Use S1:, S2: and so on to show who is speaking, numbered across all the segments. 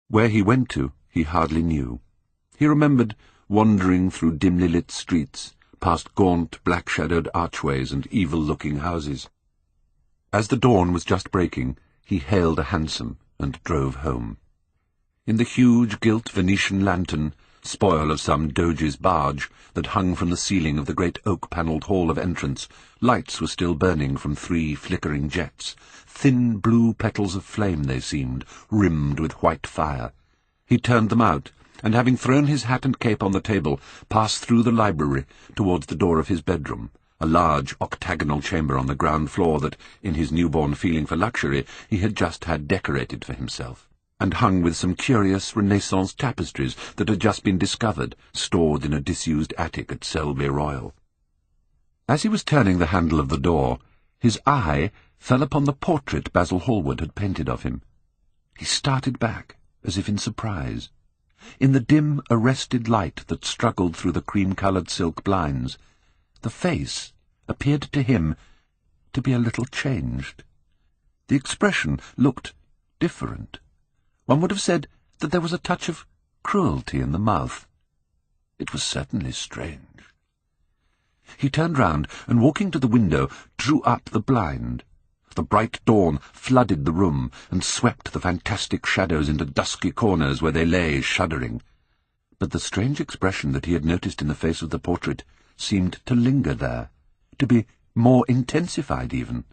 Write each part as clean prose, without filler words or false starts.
S1: Where he went to, he hardly knew. He remembered wandering through dimly lit streets, past gaunt, black-shadowed archways and evil-looking houses. As the dawn was just breaking, he hailed a hansom and drove home. In the huge gilt Venetian lantern, spoil of some doge's barge, that hung from the ceiling of the great oak-panelled hall of entrance, lights were still burning from 3 flickering jets. Thin blue petals of flame they seemed, rimmed with white fire. He turned them out, and having thrown his hat and cape on the table, passed through the library towards the door of his bedroom, a large octagonal chamber on the ground floor that, in his newborn feeling for luxury, he had just had decorated for himself, and hung with some curious Renaissance tapestries that had just been discovered, stored in a disused attic at Selby Royal. As he was turning the handle of the door, his eye fell upon the portrait Basil Hallward had painted of him. He started back, as if in surprise. In the dim, arrested light that struggled through the cream-coloured silk blinds, the face appeared to him to be a little changed. The expression looked different. One would have said that there was a touch of cruelty in the mouth. It was certainly strange. He turned round and, walking to the window, drew up the blind. The bright dawn flooded the room and swept the fantastic shadows into dusky corners where they lay shuddering. But the strange expression that he had noticed in the face of the portrait seemed to linger there, to be more intensified even.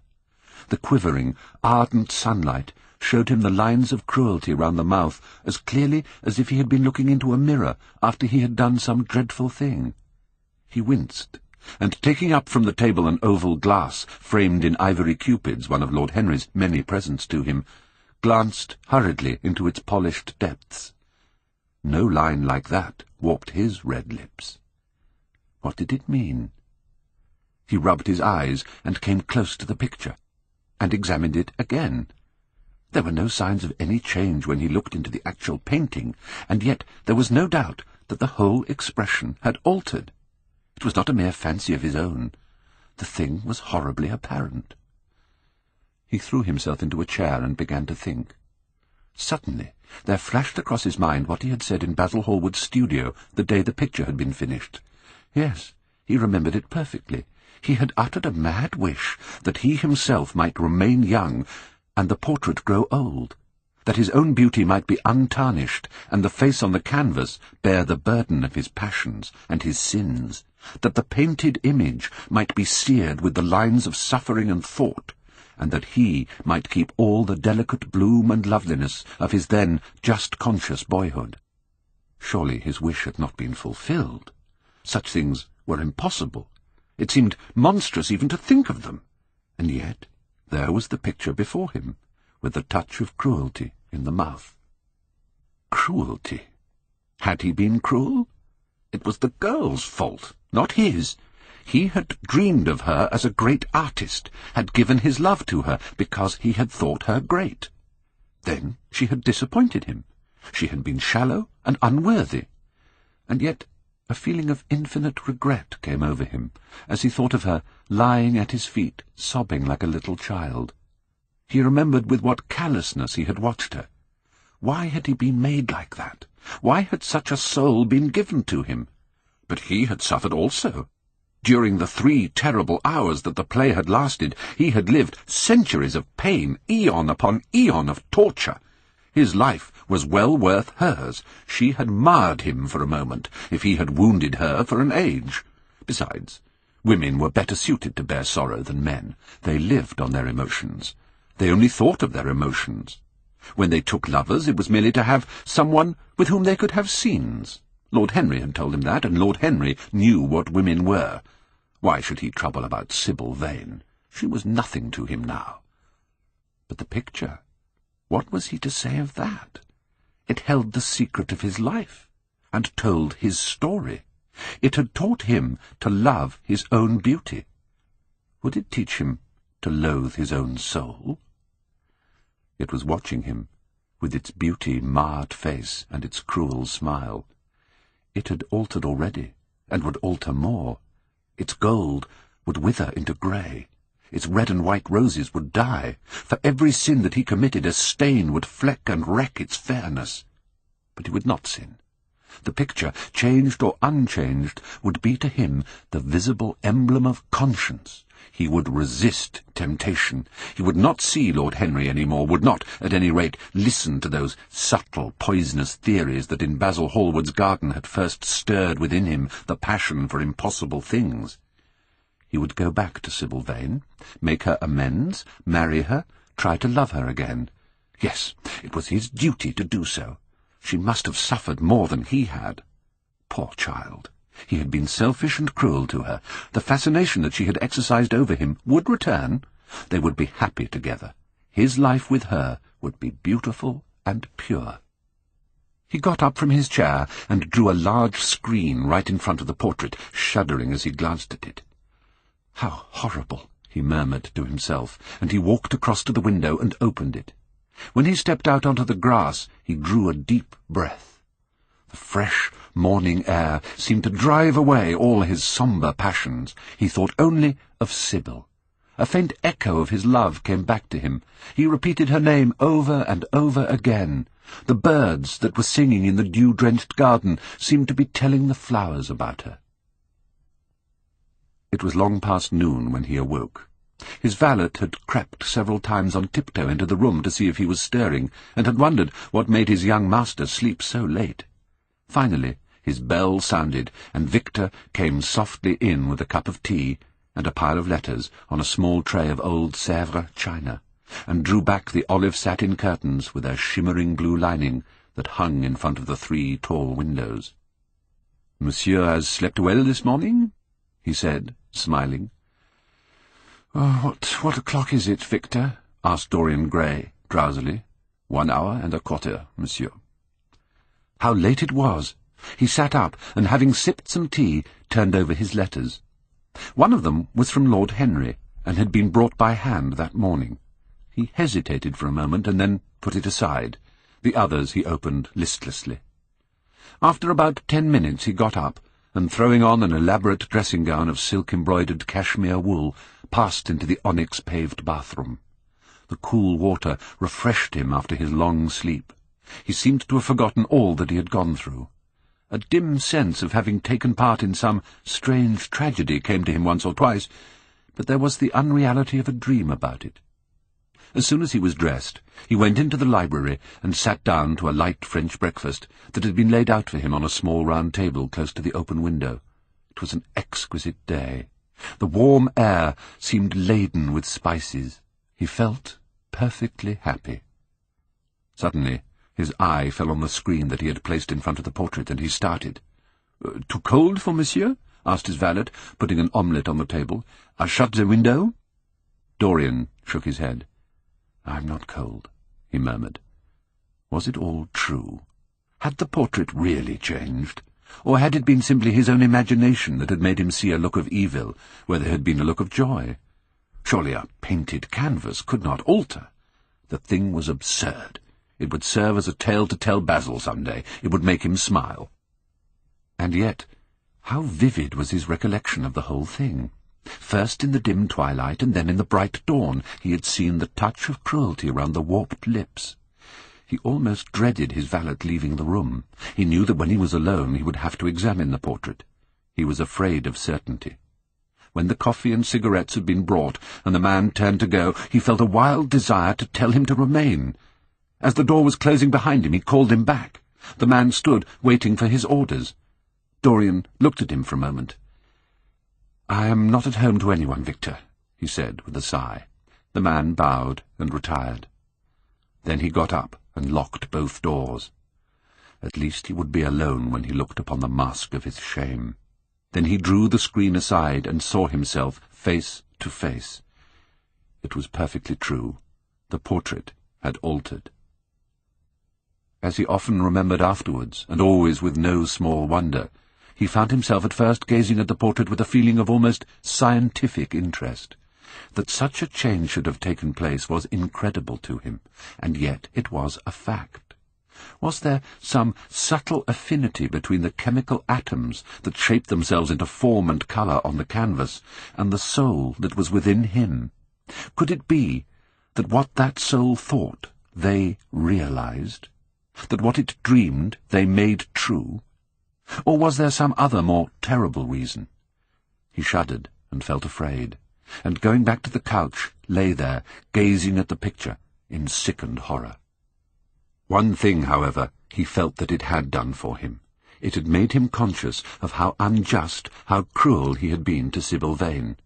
S1: The quivering, ardent sunlight showed him the lines of cruelty round the mouth as clearly as if he had been looking into a mirror after he had done some dreadful thing. He winced, and taking up from the table an oval glass framed in ivory cupids, one of Lord Henry's many presents to him, glanced hurriedly into its polished depths. No line like that warped his red lips. What did it mean? He rubbed his eyes and came close to the picture, and examined it again. There were no signs of any change when he looked into the actual painting, and yet there was no doubt that the whole expression had altered. It was not a mere fancy of his own. The thing was horribly apparent. He threw himself into a chair and began to think. Suddenly there flashed across his mind what he had said in Basil Hallward's studio the day the picture had been finished. Yes, he remembered it perfectly. He had uttered a mad wish that he himself might remain young and the portrait grow old, that his own beauty might be untarnished and the face on the canvas bear the burden of his passions and his sins, that the painted image might be seared with the lines of suffering and thought, and that he might keep all the delicate bloom and loveliness of his then just conscious boyhood. Surely his wish had not been fulfilled. Such things were impossible. It seemed monstrous even to think of them. And yet there was the picture before him, with the touch of cruelty in the mouth. Cruelty? Had he been cruel? It was the girl's fault, not his. He had dreamed of her as a great artist, had given his love to her because he had thought her great. Then she had disappointed him. She had been shallow and unworthy. And yet a feeling of infinite regret came over him as he thought of her lying at his feet, sobbing like a little child. He remembered with what callousness he had watched her. Why had he been made like that? Why had such a soul been given to him? But he had suffered also. During the 3 terrible hours that the play had lasted, he had lived centuries of pain, eon upon eon of torture. His life was well worth hers. She had marred him for a moment, if he had wounded her for an age. Besides, women were better suited to bear sorrow than men. They lived on their emotions. They only thought of their emotions. When they took lovers, it was merely to have someone with whom they could have scenes. Lord Henry had told him that, and Lord Henry knew what women were. Why should he trouble about Sibyl Vane? She was nothing to him now. But the picture, what was he to say of that? It held the secret of his life, and told his story. It had taught him to love his own beauty. Would it teach him to loathe his own soul? It was watching him, with its beauty-marred face and its cruel smile. It had altered already, and would alter more. Its gold would wither into grey. Its red and white roses would die. For every sin that he committed, a stain would fleck and wreck its fairness. But he would not sin. The picture, changed or unchanged, would be to him the visible emblem of conscience. He would resist temptation. He would not see Lord Henry any more, would not, at any rate, listen to those subtle, poisonous theories that in Basil Hallward's garden had first stirred within him the passion for impossible things. He would go back to Sibyl Vane, make her amends, marry her, try to love her again. Yes, it was his duty to do so. She must have suffered more than he had. Poor child! He had been selfish and cruel to her. The fascination that she had exercised over him would return. They would be happy together. His life with her would be beautiful and pure. He got up from his chair and drew a large screen right in front of the portrait, shuddering as he glanced at it. "How horrible!" he murmured to himself, and he walked across to the window and opened it. When he stepped out onto the grass, he drew a deep breath. The fresh morning air seemed to drive away all his sombre passions. He thought only of Sibyl. A faint echo of his love came back to him. He repeated her name over and over again. The birds that were singing in the dew-drenched garden seemed to be telling the flowers about her. It was long past noon when he awoke. His valet had crept several times on tiptoe into the room to see if he was stirring, and had wondered what made his young master sleep so late. Finally, his bell sounded, and Victor came softly in with a cup of tea and a pile of letters on a small tray of old Sèvres china, and drew back the olive satin curtains with their shimmering blue lining that hung in front of the 3 tall windows. "Monsieur has slept well this morning?" he said, smiling. What o'clock is it, Victor?" asked Dorian Gray, drowsily. 1 hour and a quarter, monsieur." How late it was! He sat up, and having sipped some tea, turned over his letters. One of them was from Lord Henry, and had been brought by hand that morning. He hesitated for a moment, and then put it aside. The others he opened listlessly. After about 10 minutes he got up, and throwing on an elaborate dressing-gown of silk-embroidered cashmere wool, passed into the onyx-paved bathroom. The cool water refreshed him after his long sleep. He seemed to have forgotten all that he had gone through. A dim sense of having taken part in some strange tragedy came to him once or twice, but there was the unreality of a dream about it. As soon as he was dressed, he went into the library and sat down to a light French breakfast that had been laid out for him on a small round table close to the open window. It was an exquisite day. The warm air seemed laden with spices. He felt perfectly happy. Suddenly, his eye fell on the screen that he had placed in front of the portrait, and he started. "Too cold for monsieur?" asked his valet, putting an omelette on the table. "I shut the window?" Dorian shook his head. "I'm not cold," he murmured. Was it all true? Had the portrait really changed? Or had it been simply his own imagination that had made him see a look of evil where there had been a look of joy? Surely a painted canvas could not alter. The thing was absurd. It would serve as a tale to tell Basil some day. It would make him smile. And yet, how vivid was his recollection of the whole thing! First in the dim twilight, and then in the bright dawn, he had seen the touch of cruelty round the warped lips. He almost dreaded his valet leaving the room. He knew that when he was alone he would have to examine the portrait. He was afraid of certainty. When the coffee and cigarettes had been brought, and the man turned to go, he felt a wild desire to tell him to remain. As the door was closing behind him, he called him back. The man stood, waiting for his orders. Dorian looked at him for a moment. "I am not at home to anyone, Victor," he said with a sigh. The man bowed and retired. Then he got up and locked both doors. At least he would be alone when he looked upon the mask of his shame. Then he drew the screen aside and saw himself face to face. It was perfectly true. The portrait had altered. As he often remembered afterwards, and always with no small wonder, he found himself at first gazing at the portrait with a feeling of almost scientific interest. That such a change should have taken place was incredible to him, and yet it was a fact. Was there some subtle affinity between the chemical atoms that shaped themselves into form and colour on the canvas, and the soul that was within him? Could it be that what that soul thought, they realized? That what it dreamed they made true? Or was there some other, more terrible reason? He shuddered and felt afraid, and going back to the couch, lay there, gazing at the picture in sickened horror. One thing, however, he felt that it had done for him. It had made him conscious of how unjust, how cruel he had been to Sibyl Vane.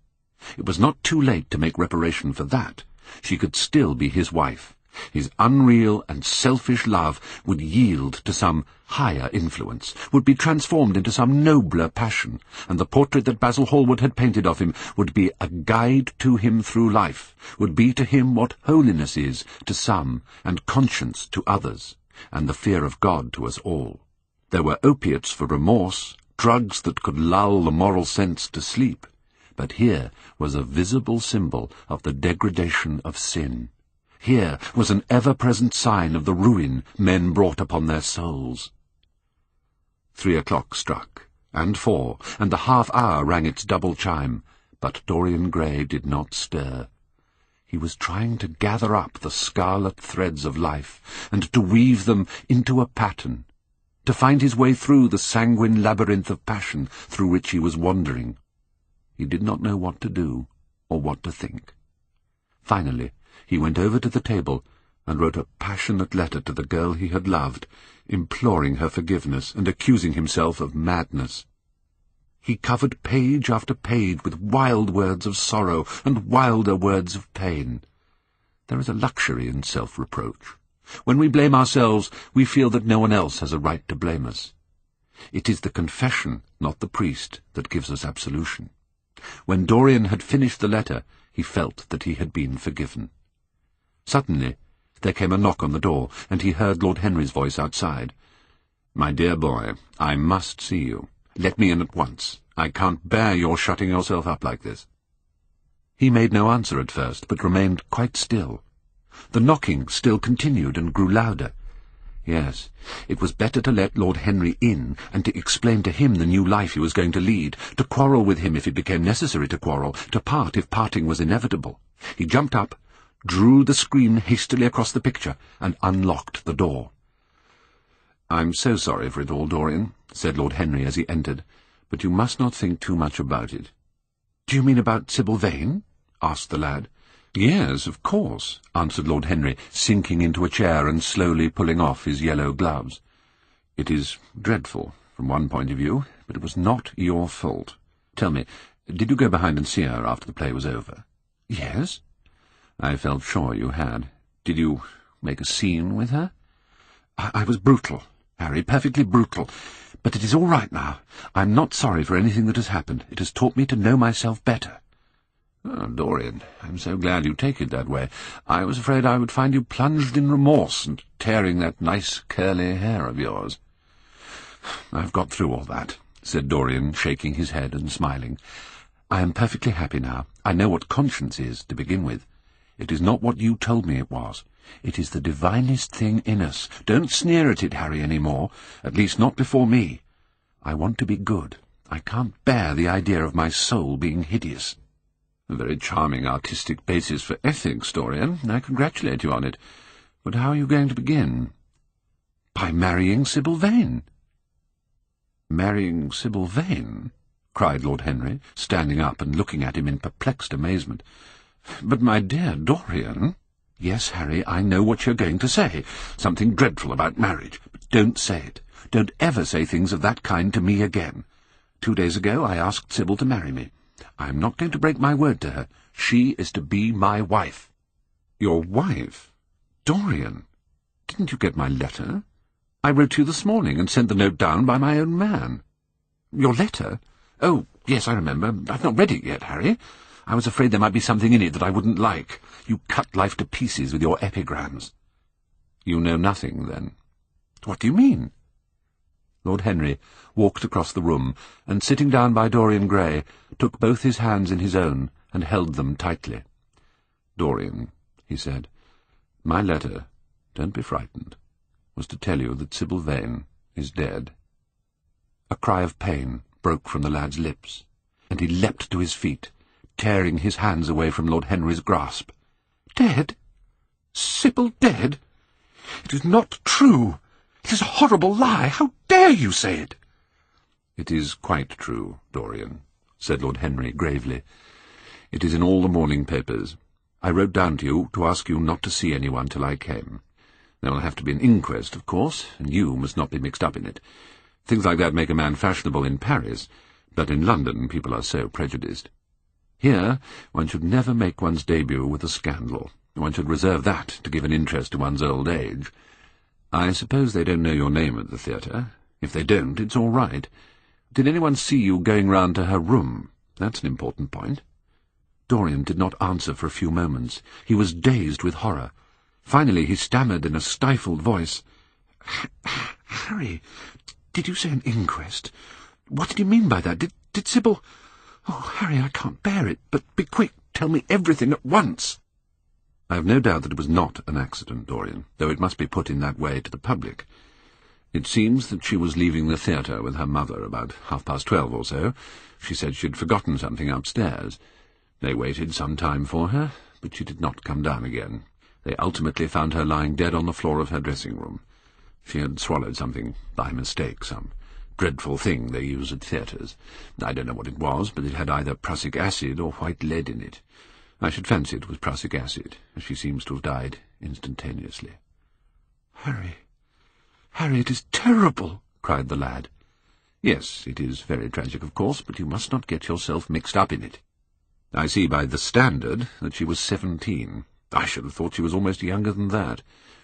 S1: It was not too late to make reparation for that. She could still be his wife. His unreal and selfish love would yield to some higher influence, would be transformed into some nobler passion, and the portrait that Basil Hallward had painted of him would be a guide to him through life, would be to him what holiness is to some, and conscience to others, and the fear of God to us all. There were opiates for remorse, drugs that could lull the moral sense to sleep, but here was a visible symbol of the degradation of sin. Here was an ever-present sign of the ruin men brought upon their souls. 3 o'clock struck, and 4, and the half-hour rang its double chime, but Dorian Gray did not stir. He was trying to gather up the scarlet threads of life, and to weave them into a pattern, to find his way through the sanguine labyrinth of passion through which he was wandering. He did not know what to do, or what to think. Finally, he went over to the table and wrote a passionate letter to the girl he had loved, imploring her forgiveness and accusing himself of madness. He covered page after page with wild words of sorrow and wilder words of pain. There is a luxury in self-reproach. When we blame ourselves, we feel that no one else has a right to blame us. It is the confession, not the priest, that gives us absolution. When Dorian had finished the letter, he felt that he had been forgiven. Suddenly, there came a knock on the door, and he heard Lord Henry's voice outside. "My dear boy, I must see you. Let me in at once. I can't bear your shutting yourself up like this." He made no answer at first, but remained quite still. The knocking still continued and grew louder. Yes, it was better to let Lord Henry in, and to explain to him the new life he was going to lead, to quarrel with him if it became necessary to quarrel, to part if parting was inevitable. He jumped up, drew the screen hastily across the picture, and unlocked the door. "I'm so sorry for it all, Dorian," said Lord Henry as he entered, "but you must not think too much about it." "Do you mean about Sibyl Vane?" asked the lad. "Yes, of course," answered Lord Henry, sinking into a chair and slowly pulling off his yellow gloves. "It is dreadful, from one point of view, but it was not your fault. Tell me, did you go behind and see her after the play was over?" "Yes." "I felt sure you had. Did you make a scene with her?" I was brutal, Harry, perfectly brutal. But it is all right now. I'm not sorry for anything that has happened. It has taught me to know myself better." "Oh, Dorian, I'm so glad you take it that way. I was afraid I would find you plunged in remorse and tearing that nice curly hair of yours." "I've got through all that," said Dorian, shaking his head and smiling. "I am perfectly happy now. I know what conscience is, to begin with. It is not what you told me it was. It is the divinest thing in us. Don't sneer at it, Harry, any more. At least not before me. I want to be good. I can't bear the idea of my soul being hideous." "A very charming artistic basis for ethics, Dorian. I congratulate you on it. But how are you going to begin?" "By marrying Sibyl Vane." "Marrying Sibyl Vane?" cried Lord Henry, standing up and looking at him in perplexed amazement. "But, my dear Dorian—" "Yes, Harry, I know what you're going to say. Something dreadful about marriage. But don't say it. Don't ever say things of that kind to me again. 2 days ago I asked Sibyl to marry me. I am not going to break my word to her. She is to be my wife." "Your wife? Dorian, didn't you get my letter? I wrote to you this morning and sent the note down by my own man." "Your letter? Oh, yes, I remember. I've not read it yet, Harry. I was afraid there might be something in it that I wouldn't like. You cut life to pieces with your epigrams." "You know nothing, then?" "What do you mean?" Lord Henry walked across the room, and sitting down by Dorian Gray, took both his hands in his own and held them tightly. "Dorian," he said, "my letter, don't be frightened, was to tell you that Sibyl Vane is dead." A cry of pain broke from the lad's lips, and he leapt to his feet, tearing his hands away from Lord Henry's grasp. "Dead? Sibyl dead? It is not true!"
S2: It is a horrible lie. How dare you say it?"
S1: "It is quite true, Dorian," said Lord Henry gravely. "It is in all the morning papers. I wrote down to you to ask you not to see anyone till I came. There will have to be an inquest, of course, and you must not be mixed up in it. Things like that make a man fashionable in Paris, but in London people are so prejudiced. Here one should never make one's debut with a scandal. One should reserve that to give an interest to one's old age. I suppose they don't know your name at the theatre. If they don't, it's all right. Did anyone see you going round to her room? That's an important point." Dorian did not answer for a few moments. He was dazed with horror. Finally he stammered in a stifled voice, "Harry, did you say an inquest? What did you mean by that? Did Sibyl— Oh, Harry, I can't bear it, but be quick, tell me everything at once." "I have no doubt that it was not an accident, Dorian, though it must be put in that way to the public. It seems that she was leaving the theatre with her mother about 12:30 or so. She said she had forgotten something upstairs. They waited some time for her, but she did not come down again. They ultimately found her lying dead on the floor of her dressing-room. She had swallowed something by mistake, some dreadful thing they use at theatres. I don't know what it was, but it had either prussic acid or white lead in it. I should fancy it was prussic acid, as she seems to have died instantaneously."
S2: Harry, it is terrible," cried the lad.
S1: "Yes, it is very tragic, of course, but you must not get yourself mixed up in it. I see by the Standard that she was 17. I should have thought she was almost younger than that.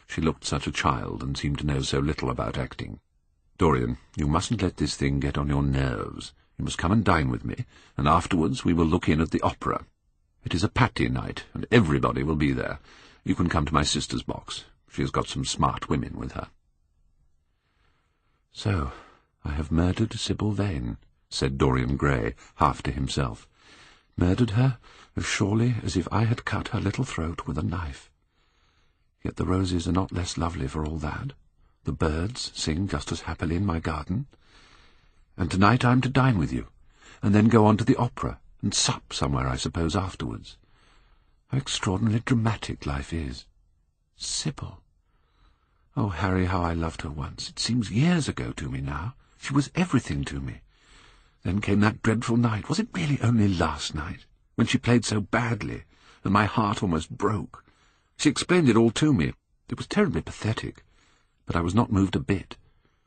S1: She looked such a child and seemed to know so little about acting. Dorian, you mustn't let this thing get on your nerves. You must come and dine with me, and afterwards we will look in at the opera. It is a Patti night, and everybody will be there. You can come to my sister's box. She has got some smart women with her." "So I have murdered Sibyl Vane," said Dorian Gray, half to himself. "Murdered her as surely as if I had cut her little throat with a knife. Yet the roses are not less lovely for all that. The birds sing just as happily in my garden. And tonight I am to dine with you, and then go on to the opera, and sup somewhere, I suppose, afterwards. How extraordinarily dramatic life is. Sibyl! Oh, Harry, how I loved her once. It seems years ago to me now. She was everything to me. Then came that dreadful night. Was it really only last night, when she played so badly, and my heart almost broke? She explained it all to me. It was terribly pathetic, but I was not moved a bit.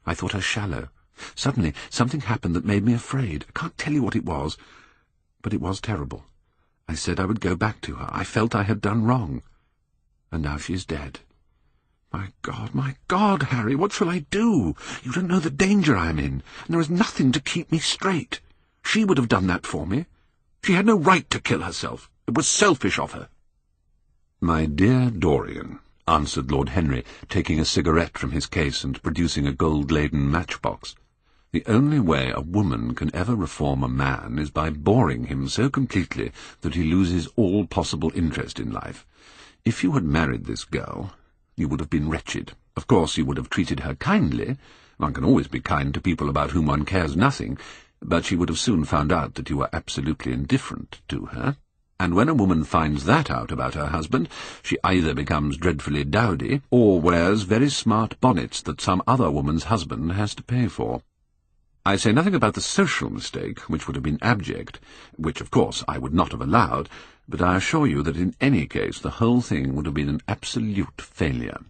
S1: I thought her shallow. Suddenly something happened that made me afraid. I can't tell you what it was, but it was terrible. I said I would go back to her. I felt I had done wrong. And now she is dead. My God, Harry, what shall I do? You don't know the danger I am in, and there is nothing to keep me straight. She would have done that for me. She had no right to kill herself. It was selfish of her." "My dear Dorian," answered Lord Henry, taking a cigarette from his case and producing a gold-laden matchbox, "the only way a woman can ever reform a man is by boring him so completely that he loses all possible interest in life. If you had married this girl, you would have been wretched. Of course, you would have treated her kindly. One can always be kind to people about whom one cares nothing, but she would have soon found out that you were absolutely indifferent to her. And when a woman finds that out about her husband, she either becomes dreadfully dowdy, or wears very smart bonnets that some other woman's husband has to pay for. I say nothing about the social mistake, which would have been abject, which, of course, I would not have allowed, but I assure you that in any case the whole thing would have been an absolute failure."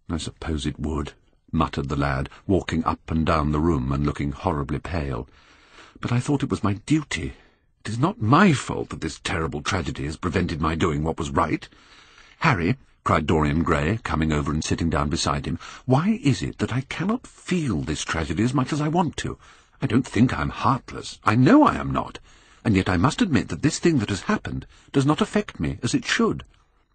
S1: "I suppose it would," muttered the lad, walking up and down the room and looking horribly pale. "But I thought it was my duty. It is not my fault that this terrible tragedy has prevented my doing what was right. Harry," cried Dorian Gray, coming over and sitting down beside him, "why is it that I cannot feel this tragedy as much as I want to? I don't think I am heartless. I know I am not. And yet I must admit that this thing that has happened does not affect me as it should.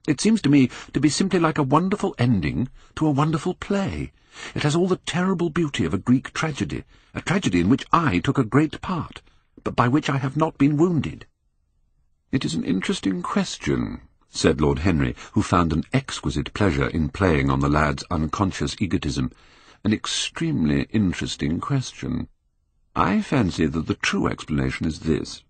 S1: It seems to me to be simply like a wonderful ending to a wonderful play. It has all the terrible beauty of a Greek tragedy, a tragedy in which I took a great part, but by which I have not been wounded." "It is an interesting question," said Lord Henry, who found an exquisite pleasure in playing on the lad's unconscious egotism. "An extremely interesting question. I fancy that the true explanation is this.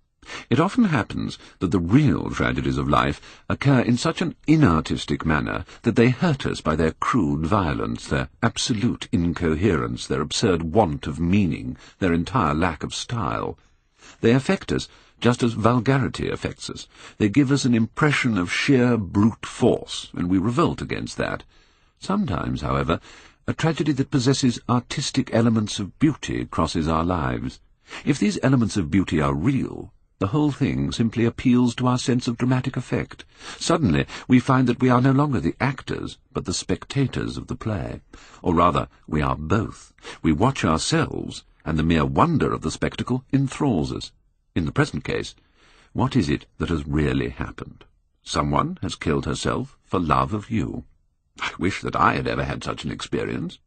S1: It often happens that the real tragedies of life occur in such an inartistic manner that they hurt us by their crude violence, their absolute incoherence, their absurd want of meaning, their entire lack of style. They affect us just as vulgarity affects us. They give us an impression of sheer brute force, and we revolt against that. Sometimes, however, a tragedy that possesses artistic elements of beauty crosses our lives. If these elements of beauty are real, the whole thing simply appeals to our sense of dramatic effect. Suddenly we find that we are no longer the actors, but the spectators of the play. Or rather, we are both. We watch ourselves, and the mere wonder of the spectacle enthralls us. In the present case, what is it that has really happened? Someone has killed herself for love of you. I wish that I had ever had such an experience.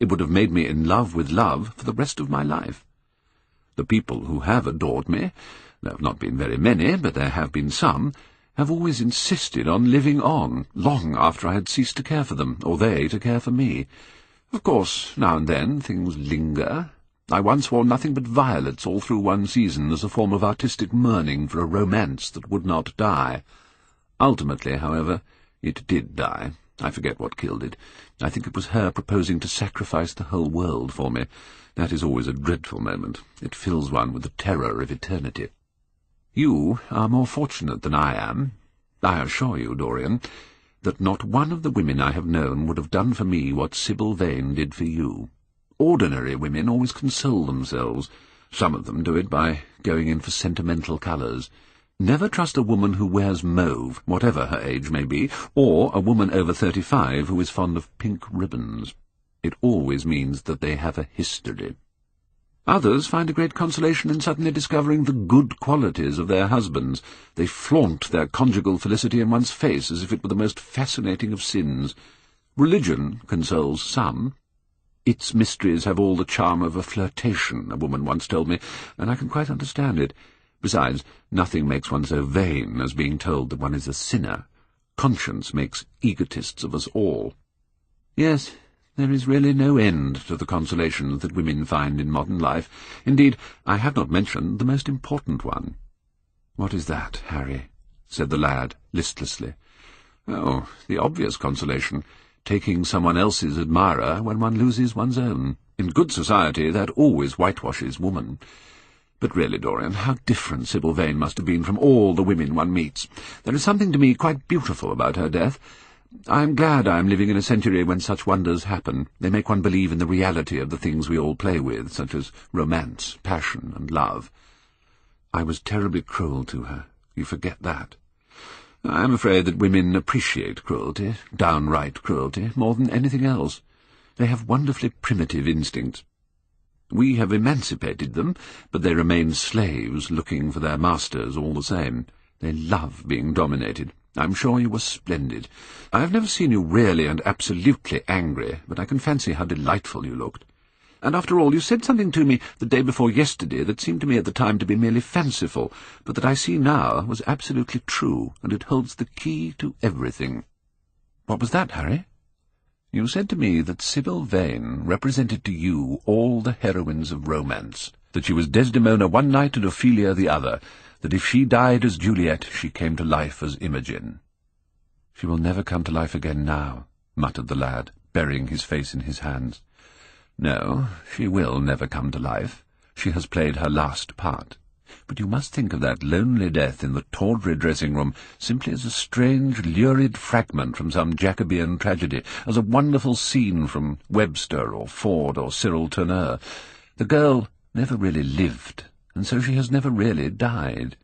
S1: It would have made me in love with love for the rest of my life. The people who have adored me, there have not been very many, but there have been some, have always insisted on living on, long after I had ceased to care for them, or they to care for me. Of course, now and then things linger. I once wore nothing but violets all through one season as a form of artistic mourning for a romance that would not die. Ultimately, however, it did die. I forget what killed it. I think it was her proposing to sacrifice the whole world for me. That is always a dreadful moment. It fills one with the terror of eternity. You are more fortunate than I am. I assure you, Dorian, that not one of the women I have known would have done for me what Sibyl Vane did for you. Ordinary women always console themselves. Some of them do it by going in for sentimental colours. Never trust a woman who wears mauve, whatever her age may be, or a woman over 35 who is fond of pink ribbons. It always means that they have a history. Others find a great consolation in suddenly discovering the good qualities of their husbands. They flaunt their conjugal felicity in one's face as if it were the most fascinating of sins. Religion consoles some. Its mysteries have all the charm of a flirtation, a woman once told me, and I can quite understand it. Besides, nothing makes one so vain as being told that one is a sinner. Conscience makes egotists of us all. Yes, there is really no end to the consolations that women find in modern life. Indeed, I have not mentioned the most important one. "What is that, Harry?" said the lad, listlessly. "Oh, the obvious consolation, taking someone else's admirer when one loses one's own. In good society that always whitewashes woman. But really, Dorian, how different Sibyl Vane must have been from all the women one meets. There is something to me quite beautiful about her death. I am glad I am living in a century when such wonders happen. They make one believe in the reality of the things we all play with, such as romance, passion, and love. I was terribly cruel to her. You forget that. I am afraid that women appreciate cruelty, downright cruelty, more than anything else. They have wonderfully primitive instincts. We have emancipated them, but they remain slaves looking for their masters all the same. They love being dominated. I'm sure you were splendid. I have never seen you really and absolutely angry, but I can fancy how delightful you looked. And after all, you said something to me the day before yesterday that seemed to me at the time to be merely fanciful, but that I see now was absolutely true, and it holds the key to everything." "What was that, Harry?" "You said to me that Sibyl Vane represented to you all the heroines of romance, that she was Desdemona one night and Ophelia the other, that if she died as Juliet, she came to life as Imogen." "She will never come to life again now," muttered the lad, burying his face in his hands. "No, she will never come to life. She has played her last part. But you must think of that lonely death in the tawdry dressing-room simply as a strange, lurid fragment from some Jacobean tragedy, as a wonderful scene from Webster or Ford or Cyril Tourneur. The girl never really lived, and so she has never really died.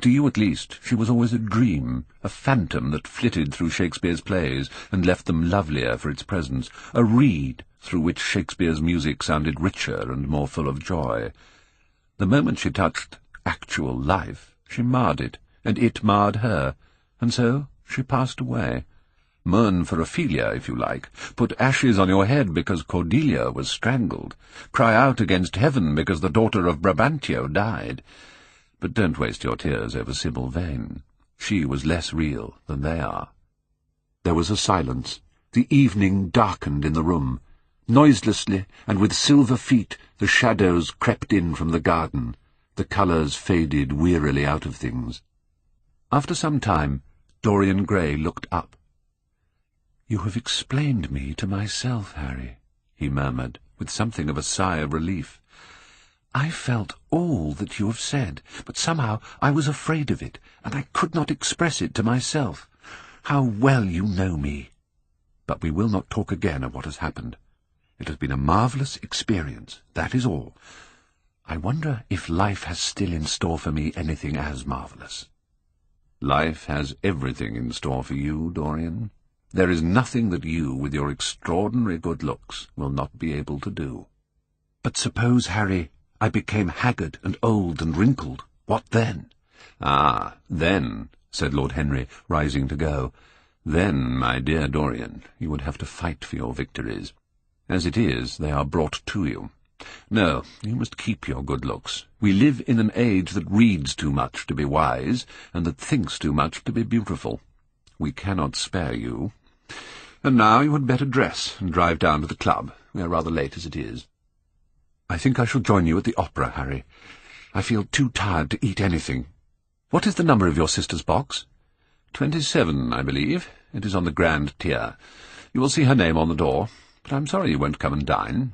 S1: To you, at least, she was always a dream, a phantom that flitted through Shakespeare's plays and left them lovelier for its presence, a reed through which Shakespeare's music sounded richer and more full of joy. The moment she touched actual life, she marred it, and it marred her, and so she passed away. Mourn for Ophelia, if you like. Put ashes on your head because Cordelia was strangled. Cry out against heaven because the daughter of Brabantio died. But don't waste your tears over Sibyl Vane. She was less real than they are." There was a silence. The evening darkened in the room. Noiselessly, and with silver feet, the shadows crept in from the garden. The colours faded wearily out of things. After some time, Dorian Gray looked up. "You have explained me to myself, Harry," he murmured, with something of a sigh of relief. "I felt all that you have said, but somehow I was afraid of it, and I could not express it to myself. How well you know me! But we will not talk again of what has happened. It has been a marvellous experience, that is all. I wonder if life has still in store for me anything as marvellous." "Life has everything in store for you, Dorian. There is nothing that you, with your extraordinary good looks, will not be able to do."
S2: "But suppose, Harry, I became haggard and old and wrinkled. What then?"
S1: "Ah, then," said Lord Henry, rising to go, "then, my dear Dorian, you would have to fight for your victories. As it is, they are brought to you. No, you must keep your good looks. We live in an age that reads too much to be wise, and that thinks too much to be beautiful. We cannot spare you. And now you had better dress and drive down to the club. We are rather late as it is."
S2: "I think I shall join you at the opera, Harry. I feel too tired to eat anything. What is the number of your sister's box?"
S1: 27, I believe. It is on the grand tier. You will see her name on the door, but I'm sorry you won't come and dine."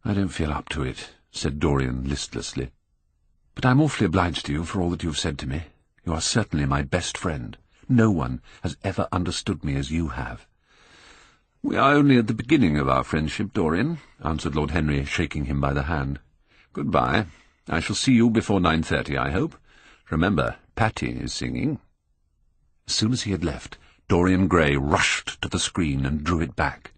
S2: "I don't feel up to it," said Dorian listlessly. "But I'm awfully obliged to you for all that you've said to me. You are certainly my best friend. No one has ever understood me as you have."
S1: "We are only at the beginning of our friendship, Dorian," answered Lord Henry, shaking him by the hand. "Goodbye. I shall see you before 9:30, I hope. Remember, Patty is singing."
S2: As soon as he had left, Dorian Gray rushed to the screen and drew it back.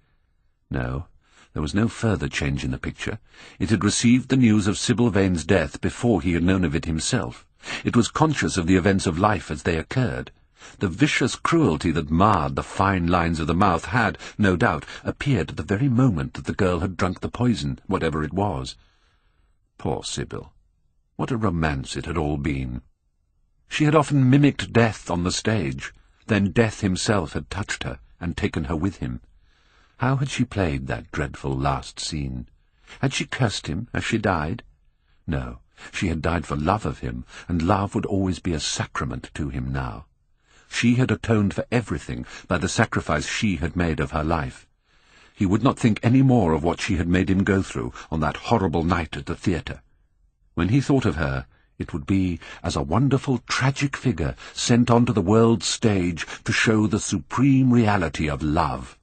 S2: No, there was no further change in the picture. It had received the news of Sibyl Vane's death before he had known of it himself. It was conscious of the events of life as they occurred. The vicious cruelty that marred the fine lines of the mouth had, no doubt, appeared at the very moment that the girl had drunk the poison, whatever it was. Poor Sibyl! What a romance it had all been! She had often mimicked death on the stage. Then death himself had touched her and taken her with him. How had she played that dreadful last scene? Had she cursed him as she died? No, she had died for love of him, and love would always be a sacrament to him now. She had atoned for everything by the sacrifice she had made of her life. He would not think any more of what she had made him go through on that horrible night at the theatre. When he thought of her, it would be as a wonderful tragic figure sent onto the world's stage to show the supreme reality of love.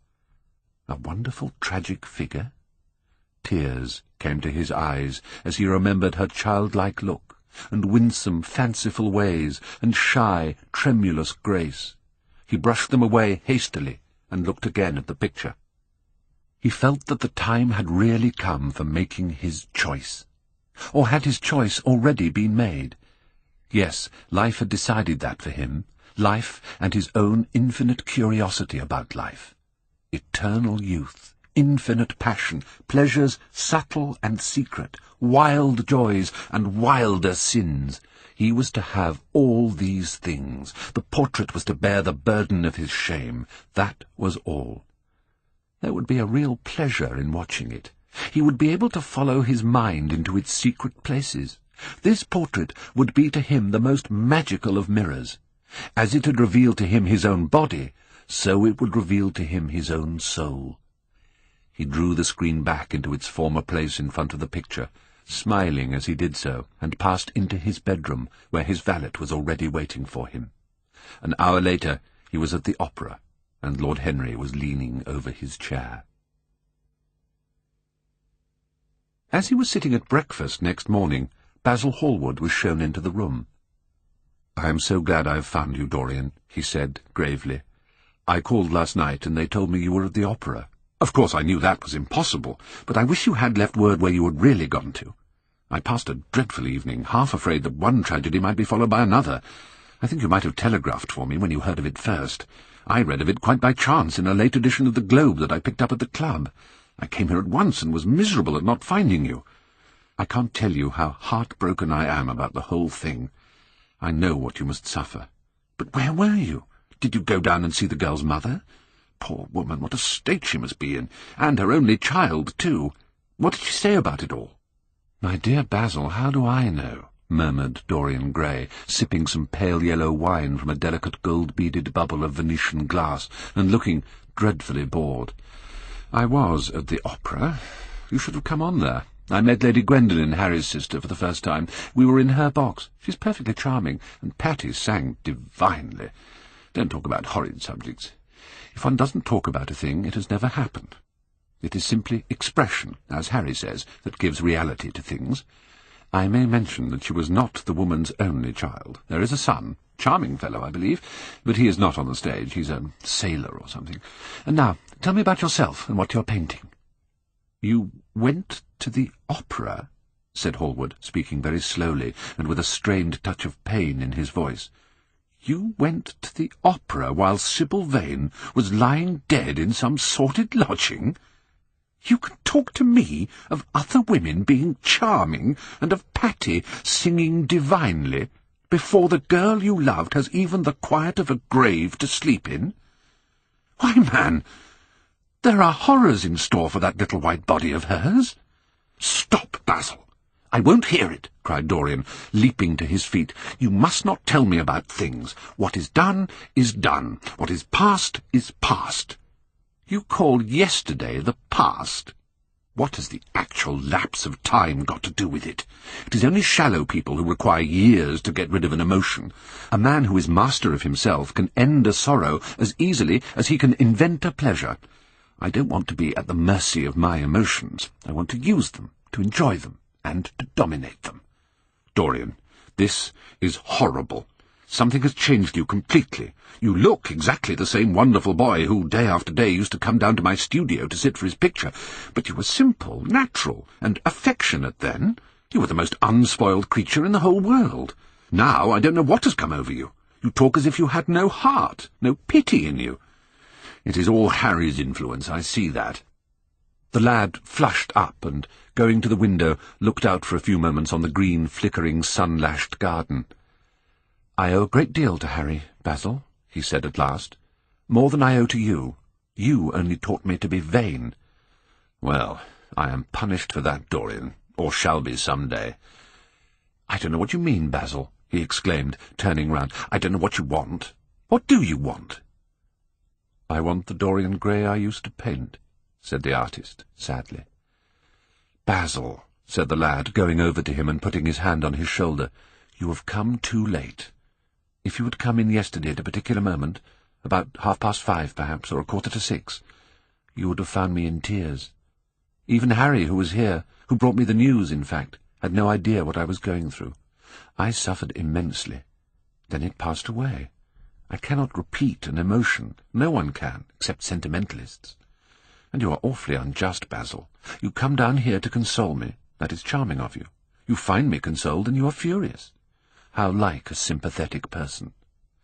S2: A wonderful tragic figure? Tears came to his eyes as he remembered her childlike look, and winsome, fanciful ways, and shy, tremulous grace. He brushed them away hastily and looked again at the picture. He felt that the time had really come for making his choice. Or had his choice already been made? Yes, life had decided that for him, life and his own infinite curiosity about life. Eternal youth, infinite passion, pleasures subtle and secret, wild joys and wilder sins. He was to have all these things. The portrait was to bear the burden of his shame. That was all. There would be a real pleasure in watching it. He would be able to follow his mind into its secret places. This portrait would be to him the most magical of mirrors. As it had revealed to him his own body, so it would reveal to him his own soul. He drew the screen back into its former place in front of the picture, smiling as he did so, and passed into his bedroom, where his valet was already waiting for him. An hour later he was at the opera, and Lord Henry was leaning over his chair. As he was sitting at breakfast next morning, Basil Hallward was shown into the room. "I am so glad I have found you, Dorian," he said gravely. "I called last night, and they told me you were at the opera. Of course I knew that was impossible, but I wish you had left word where you had really gone to. I passed a dreadful evening, half afraid that one tragedy might be followed by another. I think you might have telegraphed for me when you heard of it first. I read of it quite by chance in a late edition of the Globe that I picked up at the club. I came here at once and was miserable at not finding you. I can't tell you how heartbroken I am about the whole thing. I know what you must suffer. But where were you? Did you go down and see the girl's mother? Poor woman, what a state she must be in, and her only child, too. What did she say about it all?" "My dear Basil, how do I know? murmured Dorian Gray, sipping some pale yellow wine from a delicate gold-beaded bubble of Venetian glass, and looking dreadfully bored. "I was at the opera. You should have come on there. I met Lady Gwendolen, Harry's sister, for the first time. We were in her box. She's perfectly charming, and Patty sang divinely. Don't talk about horrid subjects. If one doesn't talk about a thing, it has never happened. It is simply expression, as Harry says, that gives reality to things. I may mention that she was not the woman's only child. There is a son, charming fellow, I believe, but he is not on the stage. He's a sailor or something. And now, tell me about yourself and what you're painting." "You went to the opera?" said Hallward, speaking very slowly and with a strained touch of pain in his voice. "You went to the opera while Sibyl Vane was lying dead in some sordid lodging? You can talk to me of other women being charming and of Patty singing divinely before the girl you loved has even the quiet of a grave to sleep in? Why, man, there are horrors in store for that little white body of hers." "Stop, Basil! I won't hear it," cried Dorian, leaping to his feet. "You must not tell me about things. What is done is done. What is past is past. You call yesterday the past? What has the actual lapse of time got to do with it? It is only shallow people who require years to get rid of an emotion. A man who is master of himself can end a sorrow as easily as he can invent a pleasure. I don't want to be at the mercy of my emotions. I want to use them, to enjoy them, and to dominate them. Dorian, this is horrible. Something has changed you completely. You look exactly the same wonderful boy who, day after day, used to come down to my studio to sit for his picture. But you were simple, natural, and affectionate then. You were the most unspoiled creature in the whole world. Now I don't know what has come over you. You talk as if you had no heart, no pity in you. It is all Harry's influence, I see that." The lad flushed up and, going to the window, looked out for a few moments on the green, flickering, sun-lashed garden. "I owe a great deal to Harry, Basil," he said at last. "More than I owe to you. You only taught me to be vain." "Well, I am punished for that, Dorian, or shall be some day." "I don't know what you mean, Basil," he exclaimed, turning round. "I don't know what you want. What do you want?" "I want the Dorian Gray I used to paint," said the artist, sadly. "Basil," said the lad, going over to him and putting his hand on his shoulder, "you have come too late. If you had come in yesterday at a particular moment, about 5:30 perhaps, or 5:45, you would have found me in tears. Even Harry, who was here, who brought me the news, in fact, had no idea what I was going through. I suffered immensely. Then it passed away. I cannot repeat an emotion. No one can, except sentimentalists. And you are awfully unjust, Basil. You come down here to console me. That is charming of you. You find me consoled, and you are furious. How like a sympathetic person.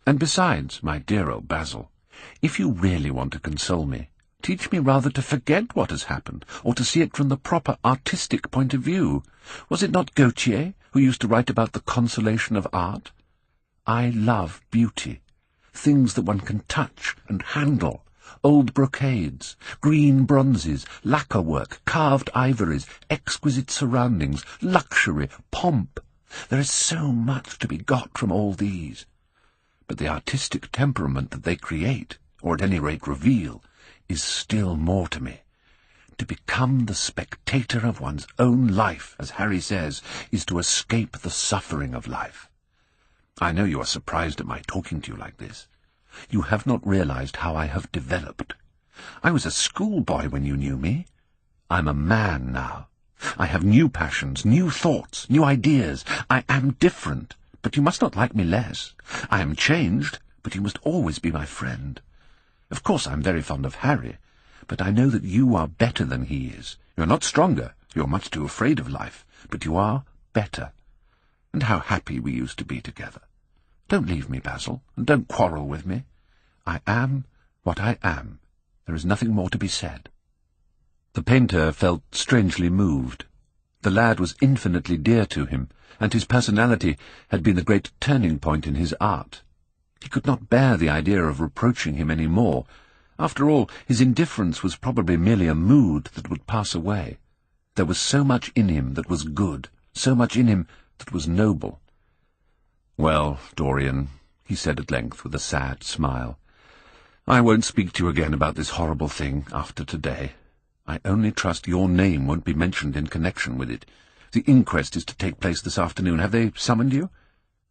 S2: And besides, my dear old Basil, if you really want to console me, teach me rather to forget what has happened, or to see it from the proper artistic point of view. Was it not Gautier who used to write about the consolation of art? I love beauty, things that one can touch and handle, old brocades, green bronzes, lacquer work, carved ivories, exquisite surroundings, luxury, pomp. There is so much to be got from all these. But the artistic temperament that they create, or at any rate reveal, is still more to me. To become the spectator of one's own life, as Harry says, is to escape the suffering of life. I know you are surprised at my talking to you like this. You have not realized how I have developed. I was a schoolboy when you knew me. I'm a man now. I have new passions, new thoughts, new ideas. I am different, but you must not like me less. I am changed, but you must always be my friend. Of course I am very fond of Harry, but I know that you are better than he is. You are not stronger, you are much too afraid of life, but you are better. And how happy we used to be together. Don't leave me, Basil, and don't quarrel with me. I am what I am. There is nothing more to be said." The painter felt strangely moved. The lad was infinitely dear to him, and his personality had been the great turning point in his art. He could not bear the idea of reproaching him any more. After all, his indifference was probably merely a mood that would pass away. There was so much in him that was good, so much in him that was noble. "Well, Dorian," he said at length with a sad smile, "I won't speak to you again about this horrible thing after today. I only trust your name won't be mentioned in connection with it. The inquest is to take place this afternoon. Have they summoned you?"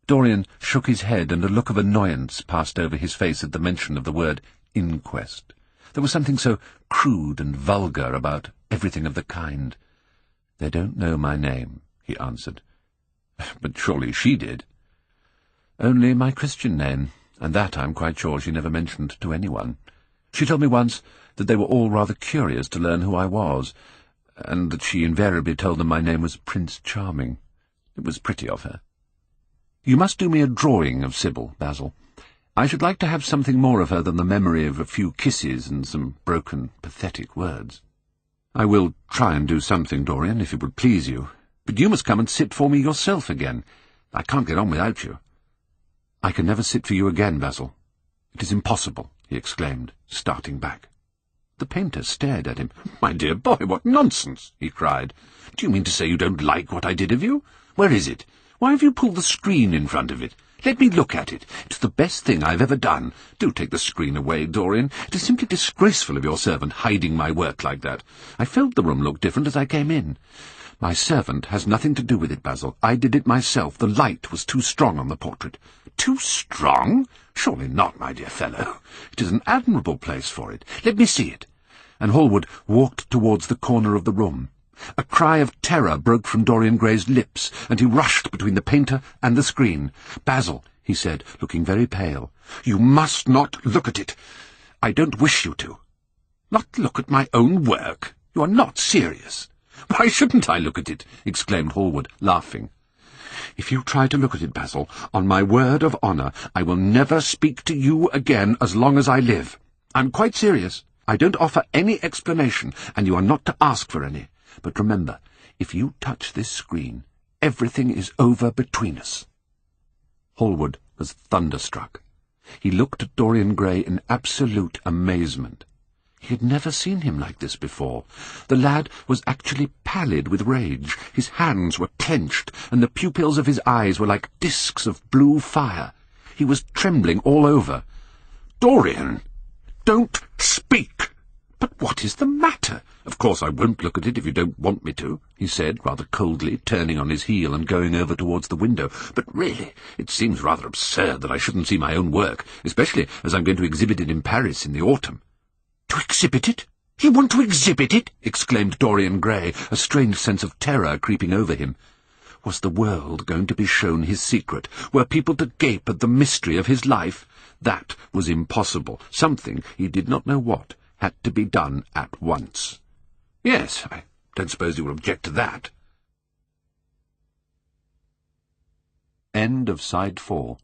S2: Dorian shook his head, and a look of annoyance passed over his face at the mention of the word inquest. There was something so crude and vulgar about everything of the kind. "They don't know my name," he answered. "But surely she did." "Only my Christian name, and that I'm quite sure she never mentioned to anyone. She told me once that they were all rather curious to learn who I was, and that she invariably told them my name was Prince Charming. It was pretty of her. You must do me a drawing of Sibyl, Basil. I should like to have something more of her than the memory of a few kisses and some broken, pathetic words." "I will try and do something, Dorian, if it would please you. But you must come and sit for me yourself again. I can't get on without you." "I can never sit for you again, Basil. It is impossible," he exclaimed, starting back. The painter stared at him. "My dear boy, what nonsense!" he cried. "Do you mean to say you don't like what I did of you? Where is it? Why have you pulled the screen in front of it? Let me look at it. It's the best thing I've ever done. Do take the screen away, Dorian. It is simply disgraceful of your servant hiding my work like that. I felt the room looked different as I came in. My servant has nothing to do with it, Basil. I did it myself. The light was too strong on the portrait." "Too strong? Surely not, my dear fellow. It is an admirable place for it. Let me see it." And Hallward walked towards the corner of the room. A cry of terror broke from Dorian Gray's lips, and he rushed between the painter and the screen. "Basil," he said, looking very pale, "you must not look at it. I don't wish you to." "Not look at my own work? You are not serious." "Why shouldn't I look at it?" exclaimed Hallward, laughing. "If you try to look at it, Basil, on my word of honour, I will never speak to you again as long as I live. I'm quite serious. I don't offer any explanation, and you are not to ask for any. But remember, if you touch this screen, everything is over between us." Hallward was thunderstruck. He looked at Dorian Gray in absolute amazement. He had never seen him like this before. The lad was actually pallid with rage. His hands were clenched, and the pupils of his eyes were like discs of blue fire. He was trembling all over. "Dorian, don't speak!" "But what is the matter? Of course I won't look at it if you don't want me to," he said, rather coldly, turning on his heel and going over towards the window. "But really, it seems rather absurd that I shouldn't see my own work, especially as I'm going to exhibit it in Paris in the autumn." "To exhibit it? You want to exhibit it?" exclaimed Dorian Gray, a strange sense of terror creeping over him. Was the world going to be shown his secret? Were people to gape at the mystery of his life? That was impossible. Something, he did not know what, had to be done at once. "Yes, I don't suppose you will object to that." End of Side 4.